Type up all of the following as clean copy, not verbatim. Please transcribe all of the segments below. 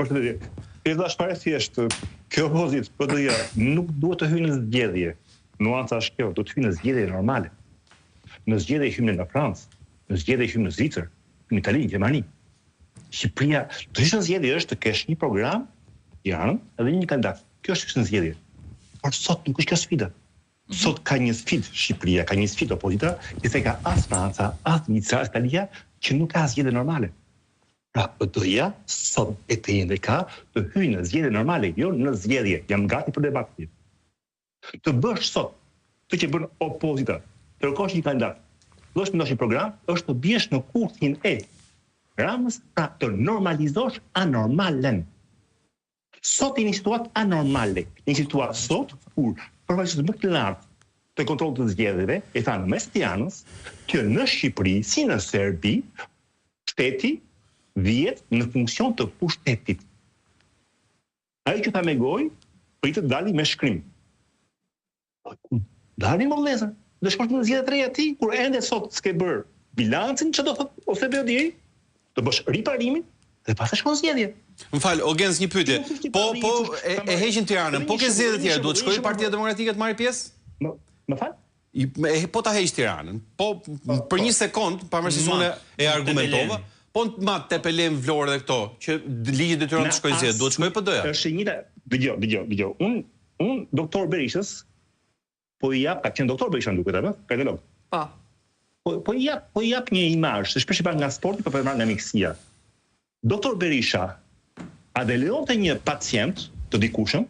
Ti thash fare thjesht, kjo opozit PD-ja nuk duhet të hyjë në zgjedhje. Nuanca është kjo, do të hyjë në zgjedhje normale. Në zgjedhje hyjmë në Francë, në zgjedhje hyjmë në Zvicër, në Itali, në Gjermani. Shqipëria, të hysh në zgjedhje është të kesh një program, janë, edhe një kandidat. Kjo është në zgjedhje. Por sot nuk është kjo sfida. Sot ka një sfidë Shqipëria, ka një sfidë opozita, që se ka as Franca, as Zvicra, as Italia, që nuk ka zgjedhje normale. Pra, PD-ja sot e të jende ka të hyjë në zgjedhje normale, jo në zgjedhje, jam gati për debat. Të bësh sot, të që bën opozita, të kërkosh një kandidat, të mendosh një program, është të biesh në kurthin e Ramës, pra të normalizosh anormalen. Sot e një situatë anormale, një situatë sot, kur përfaqësues më të lartë të kontrollit të zgjedhjeve, e thanë në mes të janës, që në Shqipëri, si në Serbi, shteti vjet në funksion të pushtetit. Ai që tha me gojë, pritet dali me shkrim. Dali më vëllezër, do shkosh në zgjedhje të reja ti, kur ende sot s'ke bër bilancin, ç'do thot ose bëu deri, të bësh riparimin dhe pastaj shkon zgjedhje. Më fal, o Gens, një pyetje. Po e heqin Tiranën, po ke zgjedhje të tjera, duhet shkojë Partia Demokratike të marrë pjesë? Më fal? Po ta heq Tiranën. Po për një sekond, pavarësisht unë e argumentova, po ma Tepelen, Vlorë dhe këto, që ligji detyron të shkojë zgjedhje, duhet shkojë PD-ja. Është një dëgjoj. Unë doktor Berishës po i jap, ka qenë doktor Berisha duket apo? Kardiolog. Po i jap një imazh, se shpesh i nga sporti, po nga mjekësia. Doktor Berisha a dhe lejonte një pacient të dikushëm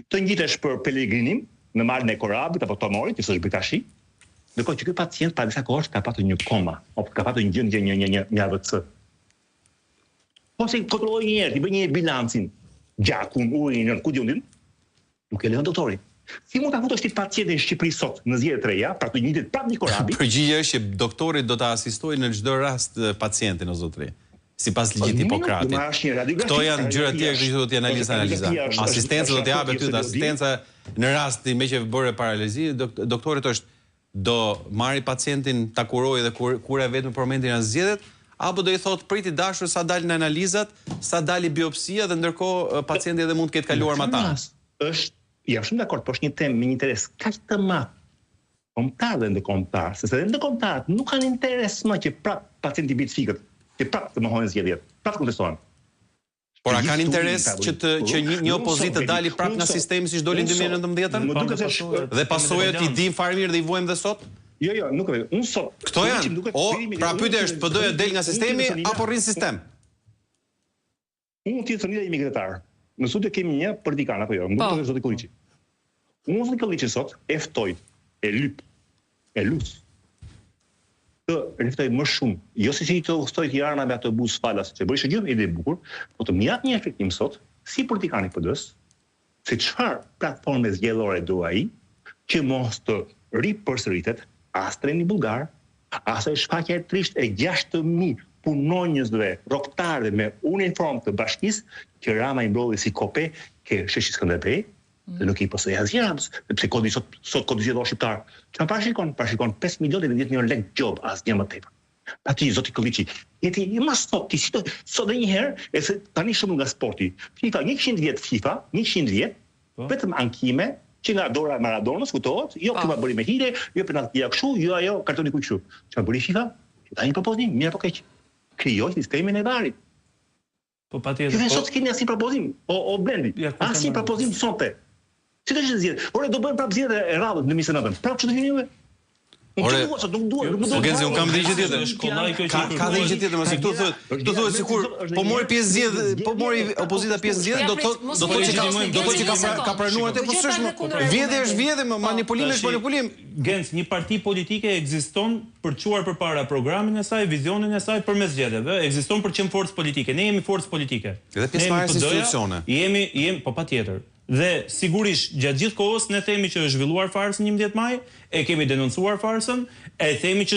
të ngjitesh për Pelegrinim në malin e korabit apo tomorit, që është Britashi, ndërkohë që ky pacient pa disa kohësh ka patur një koma, apo ka patur një AVC. Po se kontrolloi një herë, i bëj një bilancin, gjakun, urinën, ku diun, nuk e lejon doktori. Si mund ta futosh ti pacientin në Shqipëri sot në zgjedhje të reja, pra të njëjtit prapë një korabi? Përgjigjja është që doktorit do ta asistojë në çdo rast pacientin o zotëri. Sipas ligjit Hipokratit. Këto janë gjëra të tjera që do t'i analiza. Asistenca do t'i japet ty, asistenca në rast me që bëre paralizi, doktorit është do marri pacientin, ta kurojë dhe kura vetëm për momentin e zgjedhjet, apo do i thotë priti dashur sa dalin analizat, sa dali biopsia dhe ndërkohë pacienti edhe mund të ketë kaluar me ata. Jam shumë dakord, po është një temë me një interes kaq të madh. Kombëtar dhe ndërkombëtar, sepse edhe ndërkombëtarët nuk kanë interes më që prap pacienti bit fikët, që prap të mohojnë zgjedhjet, prap kontestohen. Por a kanë interes që një opozitë të dali prap nga sistemi siç doli në 2019-ën? Dhe pasojat i dim fare mirë dhe i vojmë dhe sot? Jo, nuk e. Unë sot. Këto janë. Pra pyetja është, PD-ja del nga sistemi apo rrin sistem? Unë ti thonë jemi kretar. Në studio kemi një politikan apo jo, nuk do të zoti Kolliçi. Unë zoti Kolliçi sot e ftoj, e lut. Të riftoj më shumë, jo se si të ftoj Tirana me autobus falas, që bëri gjë ide e bukur, por të më jap një efektim sot, si politikan i PD-s, se çfarë platforme zgjedhore do ai, që mos të ripërsëritet as treni bullgar, as ai shfaqja e trisht e 6.000 punonjësve, rrogtarëve me uniformë të bashkisë që Rama i mbrolli si kope ke sheshi Skënderbej, dhe nuk i posoi asgjë Ramës, sepse kodi sot kodi zgjedhor shqiptar. Çfarë parashikon 5 milionë dhe 10 milionë lekë job asgjë më tepër. Aty zoti Kolliçi, jeti më sot ti sot edhe një herë, e se tani shumë nga sporti. FIFA 100 vjet FIFA, 100 vjet, vetëm ankime që nga dora e Maradonës, kujtohet, jo këtu bëri me hire, jo penaltia kështu, jo ajo kartoni ku kështu. Çfarë bëri FIFA? Tani propozim, mirë apo keq. Krijoi sistemin e VAR-it. Po patjetër. Ju sot keni asnjë propozim, o Blendi. Asnjë propozim sonte. Si të zgjedhjet? Ore do bëjmë prapë zgjedhje e radhës në 29-ën. Prapë ç'do hyjnë juve? Nuk duhet. Genzi, un kam dhe gjë tjetër. Ka dhe gjë tjetër, mos këtu thotë sikur po mori pjesë zgjedhje, po mori opozita pjesë zgjedhje, do thotë që ka pranuar atë, po s'është. Vjedhje është vjedhje, manipulim është manipulim. Genz, një parti politike ekziston për çuar përpara programin e saj, vizionin e saj përmes zgjedhjeve, ekziston për të qenë forcë politike. Ne jemi forcë politike. Edhe pjesëmarrës institucione. Jemi po patjetër. Dhe sigurisht gjatë gjithë kohës ne themi që është zhvilluar farsën 11 maj, e kemi denoncuar farsën, e themi që